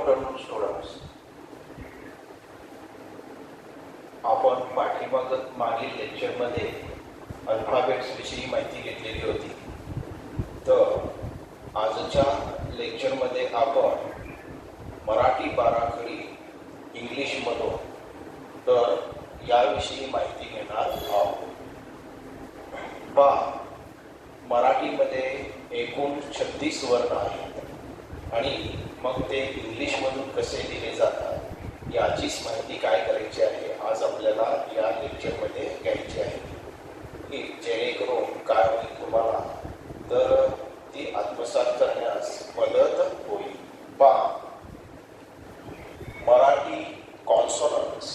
Afternoon students. आपण मागील लेक्चरमध्ये अल्फाबेट्स विषयी माहिती घेतलेली होती. तर आजच्या लेक्चरमध्ये आपण मराठी बाराखडी इंग्लिशमधून तर याविषयी माहिती घेणार आहोत. मराठीमध्ये एकूण 36 वर्ण आहेत आणि मग ते इंग्लिशमधून कसे दिले जातात याचीच माहिती काय करायची आहे आज आपल्याला या लेक्चरमध्ये घ्यायची आहे, की जेणेकरून काय होईल तुम्हाला तर ती आत्मसात करण्यास मदत होईल. Marathi consonants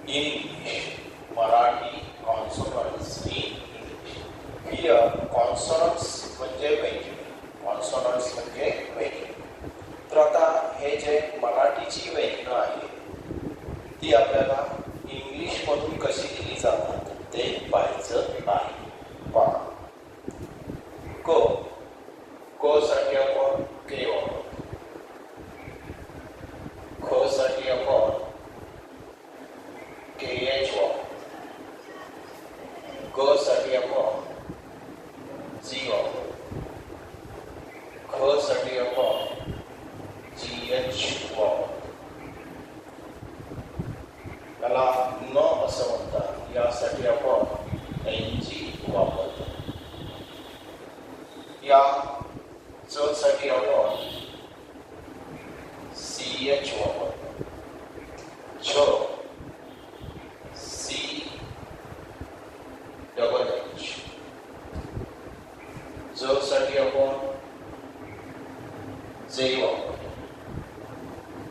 in English. Marathi consonants in English. Here consonants म्हणजे वेगळे, कॉन्सोनंट्स म्हणजे वेगळे. तर आता हे जे मराठीची व्याख्या आहे ती आपल्याला इंग्लिशमधून कशी दिली जातात ते पाहायचं आहे. क साठी आपण के वापरतो, ख साठी आपण के एच वापरतो, ग साठी आपण जी वापरतो, ख साठी आपण जी एच वापरतो. त्याला न असं म्हणतात, यासाठी आपण एन जी वापरतो. या च साठी आपण सी एच वापरतो, छ सी डबल एच, ज साठी आपण जे वापरतो,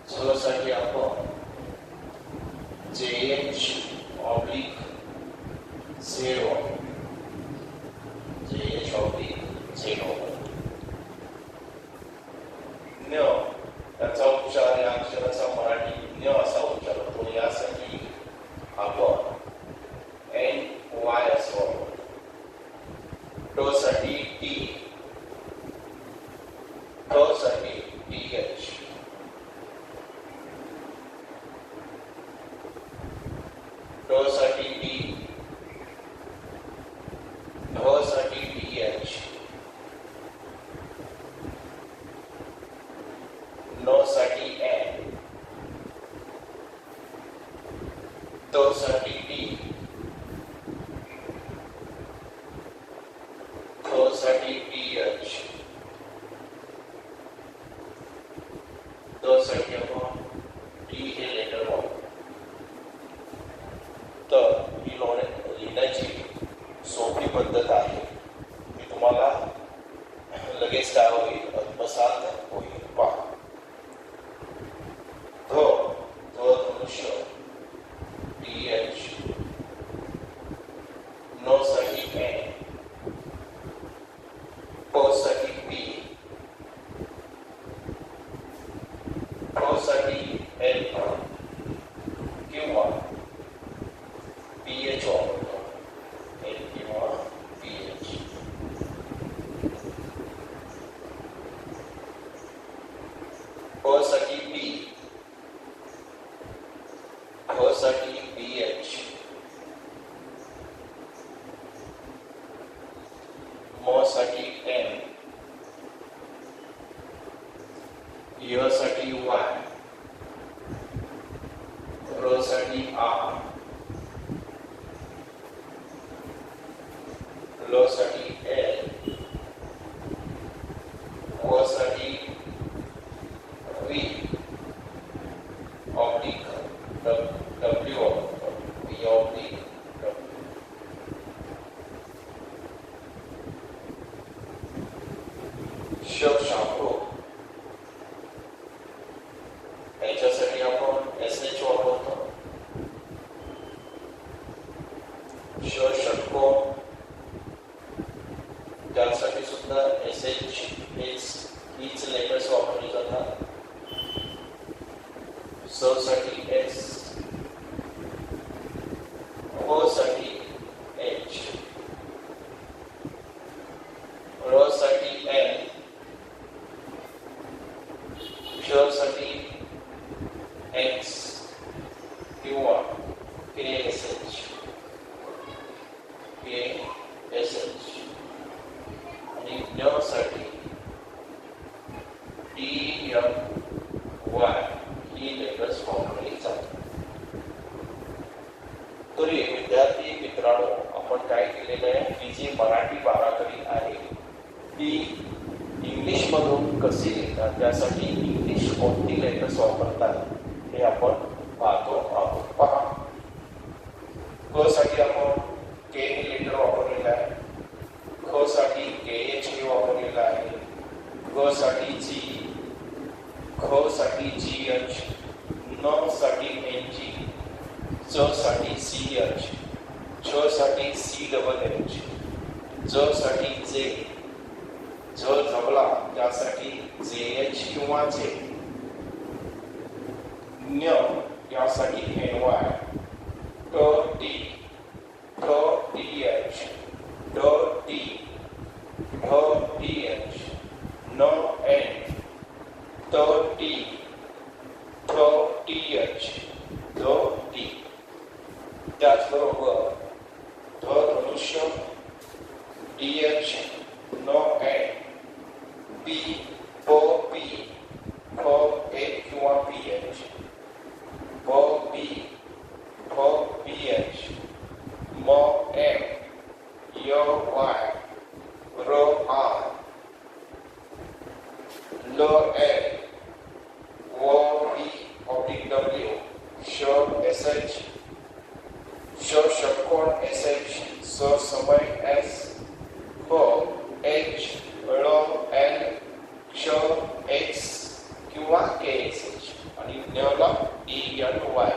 झ साठी आपण जे एच ऑब्लिक झेड वापरतो, जे एच ऑब्लिक झेड वापरतो. न त्याचा उच्चार या अक्षराचा मराठी न असा उच्चार होतो, यासाठी आपण एन वाय असं वापरतो. ट साठी टी, ठ साठी टी एच, ट साठी टी, ढ साठी टी एच, न साठी एन, त साठी टी, थ साठी टी एच, द साठी आपण टी हे लेटर वापरतो. तर ही लिहिण्याची सोपी पद्धत आहे, ती तुम्हाला लगेच काय होईल आत्मसात होईल. धनुष्य टी एच, न साठी एन, प साठी पी, फ साठी एल किंवा पी एच वापरतो, एल किंवा पी एच. प साठी पी, फ साठी पी एच, म साठी एन, य साठी वाय, र साठी आर, ल साठी एल, व साठी व्ही ऑब्लिक डब्ल्यू वापरतो, व्ही ऑब्लिक डब्ल्यू. शांपू याच्यासाठी आपण एस एच वापरतो. षटकोन त्यासाठी सुद्धा एस एच हीच लेटर्स वापरली जातात. स साठी एस, व साठी एच, र साठी एन, टी एम वाय ही लेटर्स वापरली जातात. तरी विद्यार्थी मित्रांनो, आपण काय केलेलं आहे की जी मराठी बाराखडी आहे ती इंग्लिश मधून कशी लिहितात, त्यासाठी इंग्लिश कोणती लेटर्स वापरतात हे आपण पाहतो आहोत. पहा, क साठी आपण के हे लेटर वापरलेलं आहे, ख साठी KH हे वापरलेलं आहे, ग साठी जी, ख साठी GH, न साठी NG, च साठी CH, छ साठी CHH, ज साठी जे, झ झबला त्यासाठी JH किंवा जे, न्य यासाठी NY, ट टी, ठ TH, ड टी, ढ TH, न N, त टी, ठ TH, ध टी. त्याचबरोबर ध धनुष्य, TH, न N, पी, प पी, फ ए किंवा PH, प पी, फ PH, म M, य Y, र R, ल L, व B ऑब्लिक W, श SH, श षटकोन SH, स समय S, फ H, ळ L, क्ष X किंवा KSH आणि न्यला ENY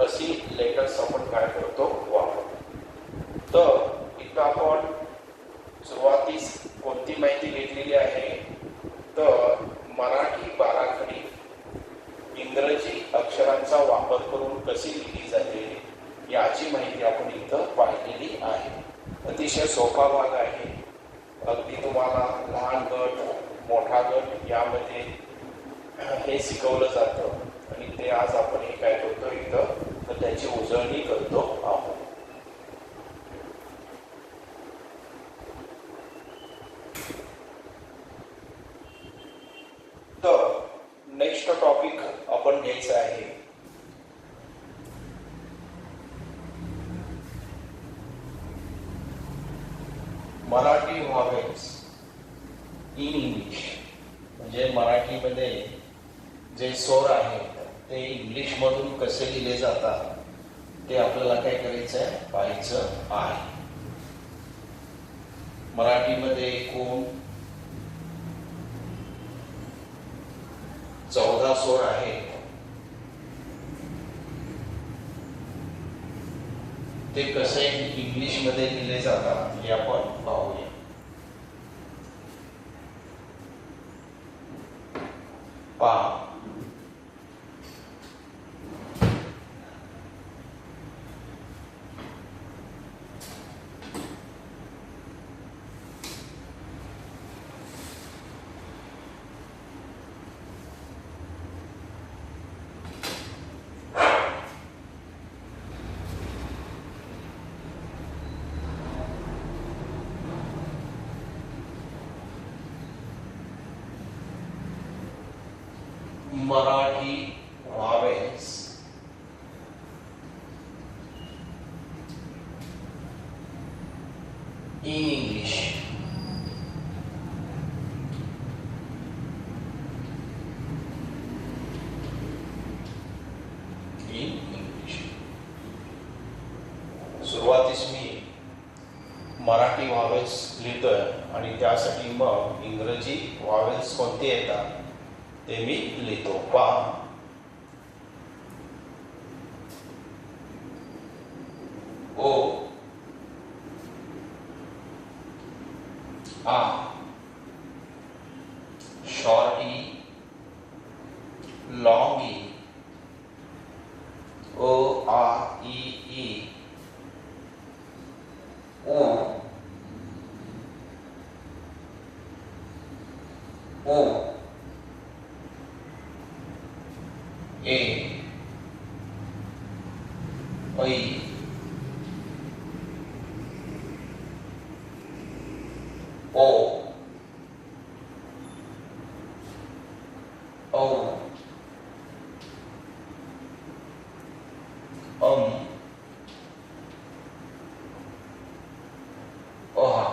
अशी लेटर्स आपण काय करतो वापरतो. तर इथं आपण सुरुवातीस कोणती माहिती घेतलेली आहे, तर मराठी बाराखडी इंग्रजी अक्षरांचा वापर करून कशी लिहिली जाते याची माहिती आपण इथं पाहिलेली आहे. अतिशय सोपा भाग आहे. अगदी तुम्हाला लहान गट, मोठा गट यामध्ये हे शिकवलं जातं आणि ते आज आपण हे काय करतो इथं, तर त्याची उजळणी करतो आहोत. तर नेक्स्ट टॉपिक आपण घ्यायचं आहे मराठी व्हावेल्स इन इंग्लिश. म्हणजे मराठीमध्ये जे स्वर आहेत ते इंग्लिश मधून कसे लिहिले जातात ते आपल्याला काय करायचं आहे, पाहायचं आहे. मराठीमध्ये एकूण 14 स्वर आहेत. ते कसे इंग्लिश मध्ये लिहिले जातात हे आपण पाहूया. पहा, मराठी व्हावेल्स इन इंग्लिश. सुरुवातीस मी मराठी व्हावेल्स लिहितोय आणि त्यासाठी मग इंग्रजी व्हावेल्स कोणते येतात ते मी लिहितो. पहा, ओ, आ, शॉर्ट ई, लॉन्ग ई, ओ आ ई, ओ, ओ, ए, ऐ, ओ, औ अम अहा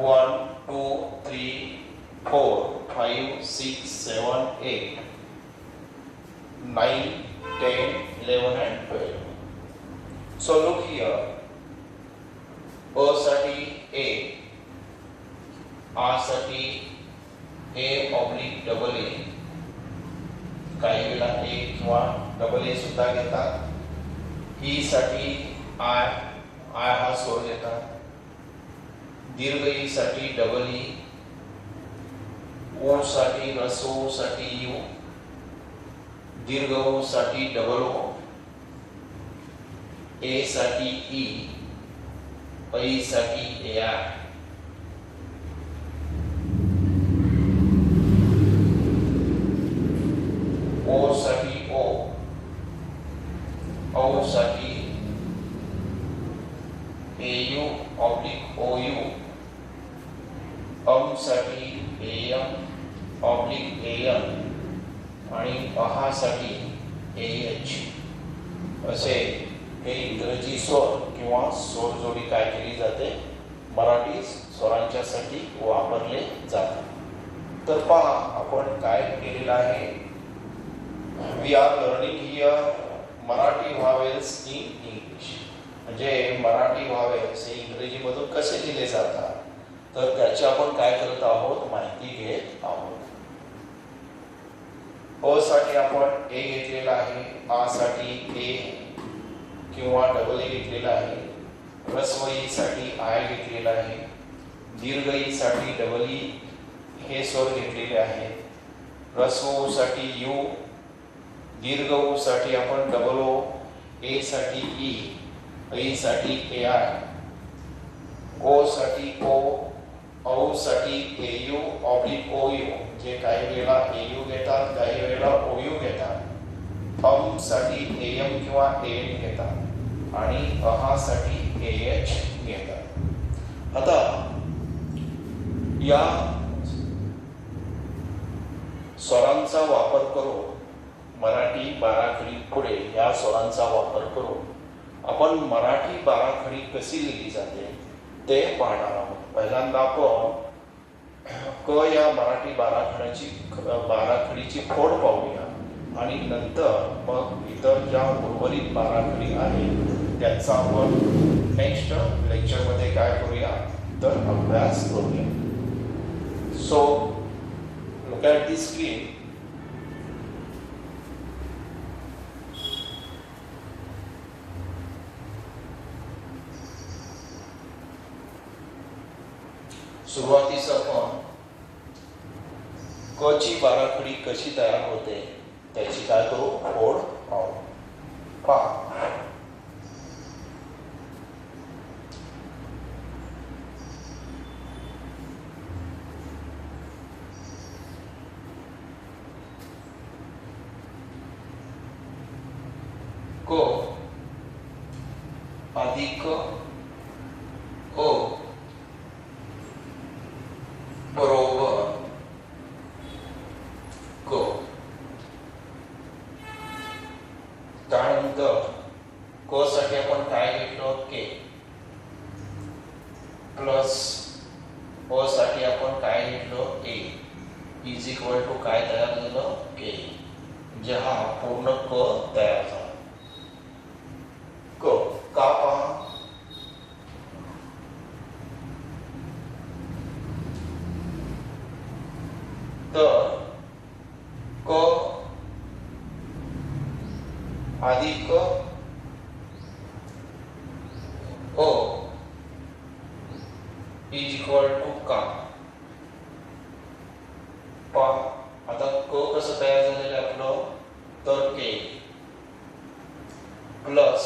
1 2 3 4 5 6 7 8 9 10 11 and 12. So look here, अ साठी ए, आ साठी ए ऑब्लिक डबल ए, काही वेळा ए किंवा डबल ए सुद्धा घेतात. ई साठी आय, आय हा स्वर घेतात. दीर्घ ई साठी डबल ई, ओ साठी रसो साठी यू, दीर्घ ओ साठी डबल ओ, ए साठी ई, ऐ साठी ए आय, ओ साठी ओ, औ साठी A U oblique O U, अम साठी A M oblique A M आणि अहा साठी ए एच. असे हे इंग्रजी स्वर किंवा स्वर जोडी काय केली जाते, मराठी स्वरांच्यासाठी वापरले जातात. तर पहा आपण काय केलेलं आहे, we are learning here Marathi vowels in English. म्हणजे मराठी व्हावेल्स हे इंग्रजीमधून कसे लिहिले जातात, तर त्याची आपण काय करत आहोत, माहिती घेत आहोत. अ साठी आपण ए घेतलेला आहे, आ साठी ए किंवा डबल ए घेतलेला आहे, ह्रस्व ई साठी आय घेतलेला आहे, दीर्घ ई साठी डबल ई हे स्वर घेतलेले आहे, ह्रस्व ओ साठी यू, दीर्घ ओ साठी आपण डबल ओ, ए साठी ई, ऐ साठी ए आय, ओ साठी ओ, औ साठी A U oblique O you, जे काही वेळेला ए यू घेतात, काही वेळेला ओ यू घेतात. अम साठी ए एम किंवा ए एन घेतात आणि अहा साठी ए एच घेतात. आता या स्वरांचा वापर करून मराठी बाराखडी पुढे या स्वरांचा वापर करून आपण मराठी बाराखडी कशी लिहिली जाते ते पाहणार आहोत. पहिल्यांदा आपण क या मराठी बाराखडीची फोड पाहूया आणि नंतर मग इतर ज्या उर्वरित बाराखडी आहेत त्यांचा आपण नेक्स्ट लेक्चरमध्ये काय करूया, तर अभ्यास करूया. So look at the screen. सुरुवातीस आपण क ची बाराखडी कशी तयार होते त्याची काय करू, फोड पाहू. पहा, क अधिक ओ बरोबर क. त्यानंतर क साठी आपण काय घेतलं, के प्लस अ साठी आपण काय घेतलं, ए इज इक्वल टू काय तयार झालं, के. म्हणजे हा पूर्ण क तयार झाला. क का पहा, तर क अधिक ओ इज इक्वल टू का. आता क कसं तयार झालेलं आहे आपलं, तर के प्लस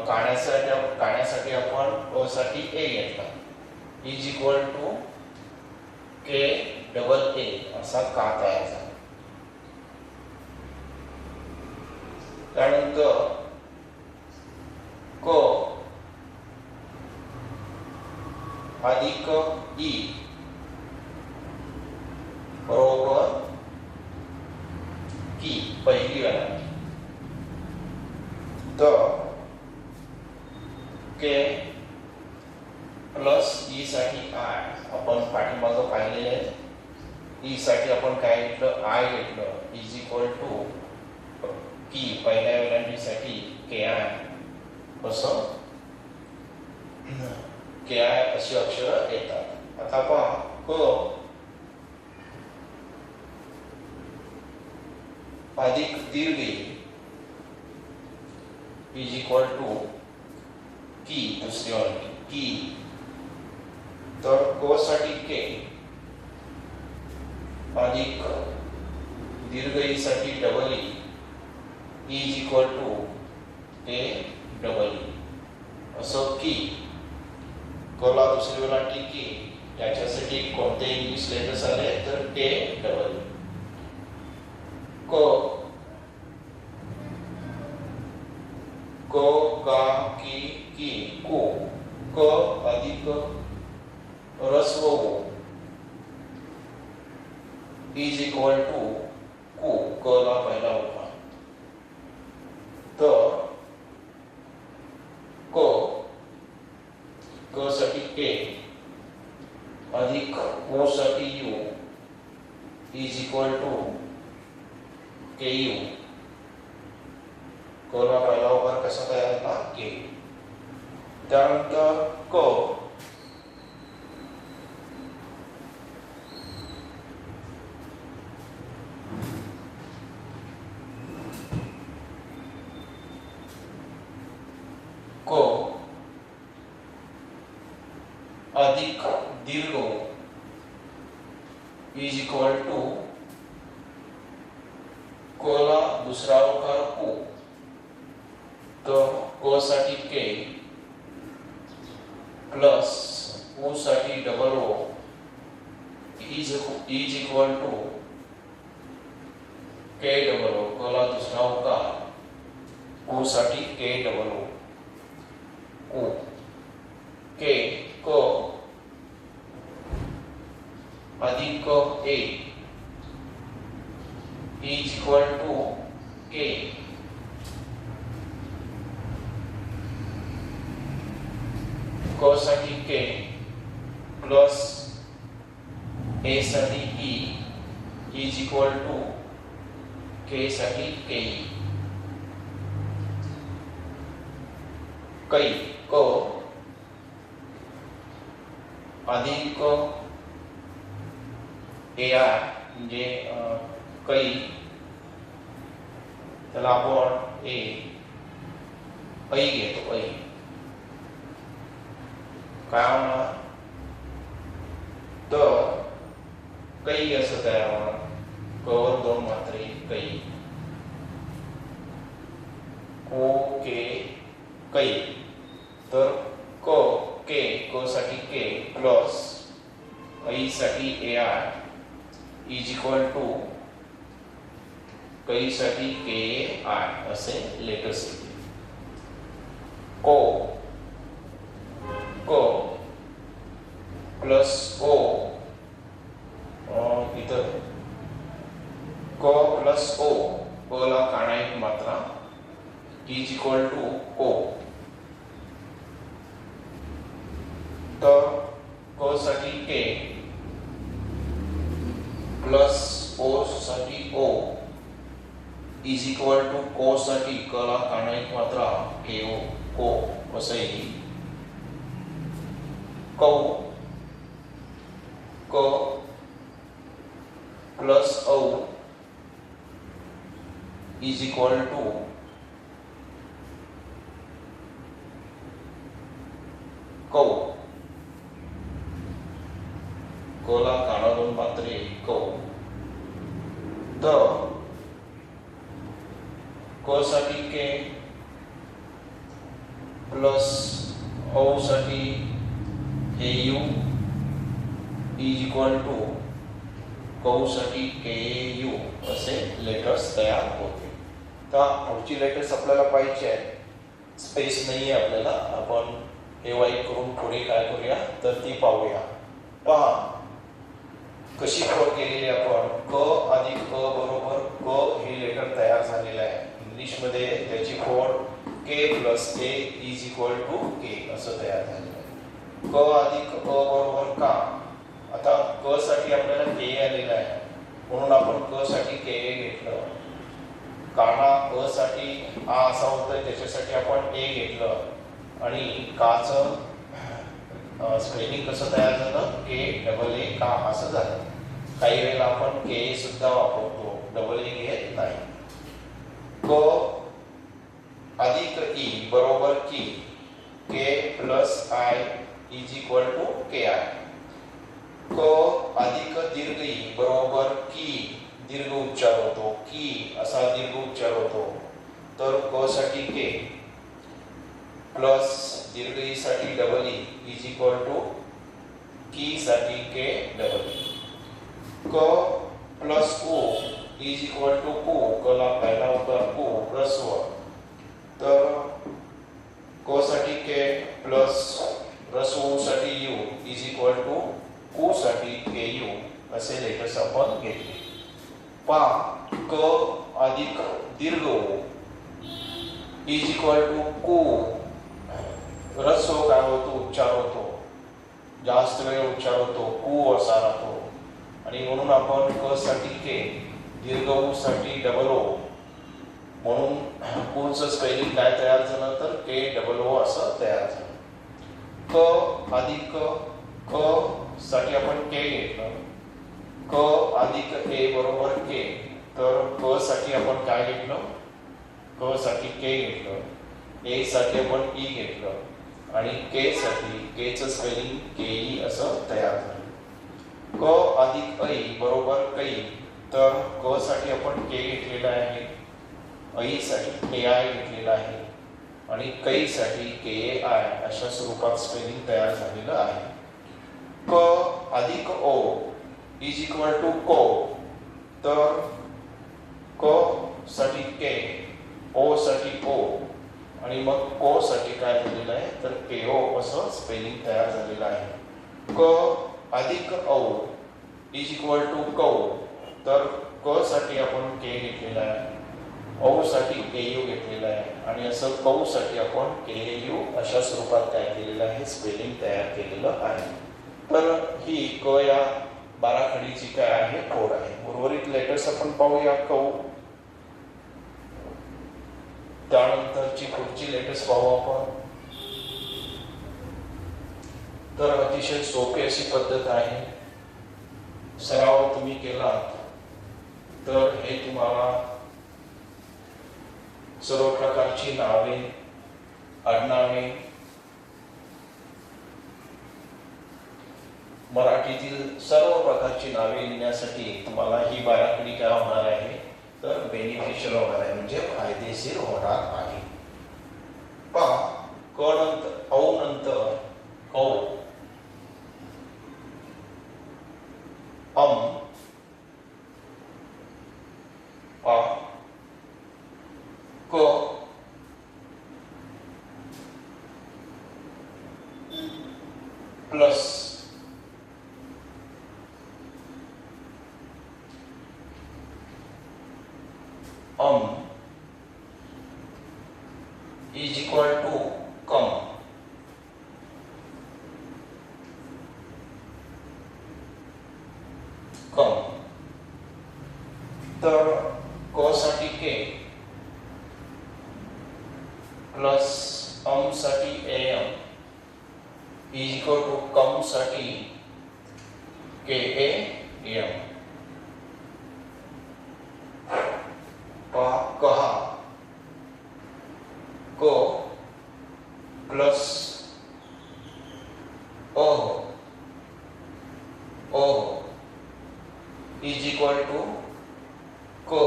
काढण्यासाठी आपण अ साठी ए घेतला, is equal to K double A असा का तयार झाला. त्यानंतर क ई बरोबर की पहिली वेळा तर के प्लस ई साठी आय आपण पाठीमागं पाहिलेले आहे. ई साठी आपण काय घेतलं आय घेतलं इज इक्वल टू की पहिल्या वेळांसाठी के आय असं के आय अशी अक्षर येतात. आता पहा क अधिक दीर्घ इज इक्वल टू की दुसरी वाली की तर क साठी के अधिक दीर्घ ई साठी double E is equal to K double E असं की कला दुसरी वेळांटी की याच्यासाठी कोणते इंग्लिश लेटर्स आले तर के डबल ई क क का की को क अधिक रस्व इज इक्वल टू को क ला पहिला होता तर क साठी के अधिक ओ साठी U is equal to K U क ला पहिला उभार कसा तयार होता के. त्यानंतर क अधिक दीर्घ इज इक्वल टू कोला दुसरा उकार को तो को साठी के प्लस ओ साठी double O is equal to K double O कोला दुसरा उकार ओ साठी के डबल ओ के को अधिक ए इज इक्वल टू के को साठी के प्लस ए साठी ई इज इक्वल टू के साठी के कई को अधिक ए आय म्हणजे कई त्याला आपण ए ऐ घेतो ऐ काय होणार तर कई असं तयार होणार कवर दोन मात्रे कई को के कई तर क के क साठी के प्लस ऐ साठी ए आय इज इक्वल टू कई साठी के आय असे लेटर्स येतील. को प्लस ओ इतर क प्लस ओ क ला काना एक मात्रा इज इक्वल टू ओ तर क साठी के प्लस ओ साठी ओ इज इक्वल टू को साठी क ला काना एक मात्रा के ओ को असं येईल. कौ क प्लस औ इज इक्वल टू कौ कोला काना दोन मात्रे कौ तर क साठी के प्लस औ साठी A you is equal to कौ साठी के यू असे लेटर्स तयार होते. तर पुढची लेटर्स आपल्याला पाहिजे आहे. स्पेस नाही आहे आपल्याला. आपण हे वाईट करून पुढे काय करूया तर ती पाहूया. पहा कशी फोड केलेली आपण क अधिक अ बरोबर क हे लेटर तयार झालेलं आहे. इंग्लिशमध्ये त्याची फोड K plus A is equal to K असं तयार झालेलं आहे. क अधिक अ बरोबर का. आता क साठी आपल्याला के आलेला आहे म्हणून आपण क साठी के घेतलं. काना अ साठी आ असा होतोय त्याच्यासाठी आपण ए घेतलं आणि काचं स्पेलिंग कसं तयार झालं के डबल ए का असं झालं. काही वेळेला आपण के सुद्धा वापरतो डबल ए घेत नाही. क अधिक ई बरोबर की K plus I is equal to K I. क अधिक दीर्घ ई बरोबर की दीर्घ उच्चार होतो की असा दीर्घ उच्चार होतो तर क साठी के प्लस दीर्घ ई साठी double E is equal to की साठी के डबल ई. क plus O is equal to कू कला पहिला होता कू ह्रस्व तर क साठी के प्लस ह्रस्व साठी यू इज इक्वल टू कू साठी के यू असे लेटर्स आपण घेतले. पा क अधिक दीर्घ ओ इज इक्वल टू कू ह्रस्व काय होतो उच्चार होतो जास्त वेळ उच्चार होतो कू असा राहतो आणि म्हणून आपण क साठी के दीर्घ ऊ साठी डबल ओ म्हणून कूचं स्पेलिंग काय तयार झालं तर के डबल ओ असं तयार झालं. क अधिक क साठी आपण के घेतलं. क अधिक ए बरोबर के तर क साठी आपण काय घेतलं क साठी के घेतलं. ए साठी आपण ई घेतलं आणि के साठी के चं स्पेलिंग के ई असं तयार झालं. क अधिक ऐ बरोबर कै तर क साठी आपण के घेतलेला आहे. ऐ साठी के आय घेतलेला आहे आणि कै साठी के ए आय अशा स्वरूपात स्पेलिंग तयार झालेलं आहे. क अधिक ओ इज इक्वल टू को तर क साठी के ओ साठी ओ आणि मग को साठी काय झालेलं आहे तर के ओ असं स्पेलिंग तयार झालेलं आहे. क अधिक औ इज इक्वल टू कौ तर क साठी आपण के घेतलेला आहे. औ साठी के यू घेतलेला आहे आणि असं कौ साठी आपण के यू अशा स्वरूपात काय केलेलं आहे स्पेलिंग तयार केलेलं आहे. तर ही क या बाराखडीची काय आहे फोड आहे. उर्वरित लेटर्स आपण पाहूया कौ. त्यानंतरची पुढची लेटर्स पाहू आपण. तर अतिशय सोपी अशी पद्धत आहे. सराव तुम्ही केलात तर हे तुम्हाला सर्व प्रकारची नावे आडनावे मराठीतील सर्व प्रकारची नावे लिहिण्यासाठी तुम्हाला ही बाराखडी काय होणार आहे तर बेनिफिशियल होणार आहे म्हणजे फायदेशीर होणार आहे. पहा क नंतर औ नंतर कौ पा क प्लस इज इक्वल टू कम. कम तर क साठी के प्लस साठी एम इज इक्वल टू कम साठी के ए एम. कहा को plus O is equal to को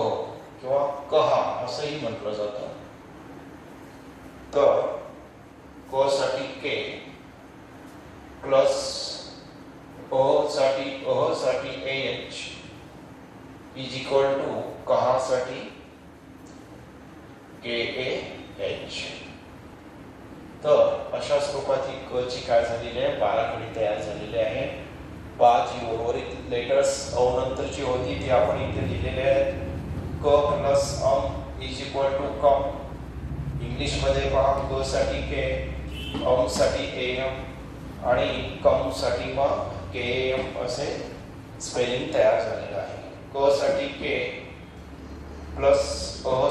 किंवा कहा असंही म्हटलं जातं. तर क साठी के प्लस साठी एच इज इक्वल टू कहा साठी के ए एच. तर अशा स्वरूपात ही क ची काय झालेली आहे बाराखडी तयार झालेली आहे. जी उर्वरित लेटर्स नंतरची होती ती आपण इथे लिहिलेले आहेत. क प्लस इज इक्वल टू कम. इंग्लिशमध्ये पहा, क साठी के, साठी एम आणि कम साठी मग के एम असे स्पेलिंग तयार झालेलं आहे. क साठी के प्लस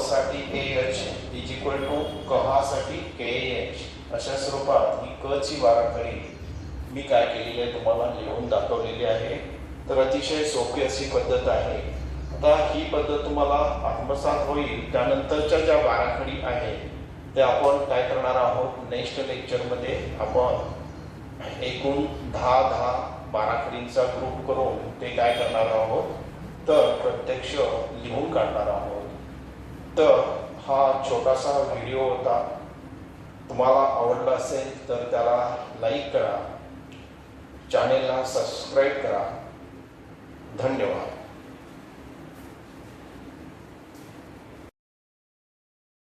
साठी A H is equal to कहासाठी के एच अशा स्वरूपात ही क ची बाराखडी मी काय केलेली आहे तुम्हाला लिहून दाखवलेली आहे. तर अतिशय सोपी अशी पद्धत आहे. आता ही पद्धत तुम्हाला आत्मसात होईल. त्यानंतरच्या ज्या बाराखडी आहेत त्या आपण काय करणार आहोत, नेक्स्ट लेक्चरमध्ये आपण एकूण 10 बाराखडींचा ग्रुप करून ते काय करणार आहोत, तर प्रत्यक्ष लिहून काढणार आहोत. तर हा छोटासा व्हिडिओ होता. तुम्हाला आवडला असेल तर त्याला लाईक करा, चॅनेलला सबस्क्राईब करा. धन्यवाद.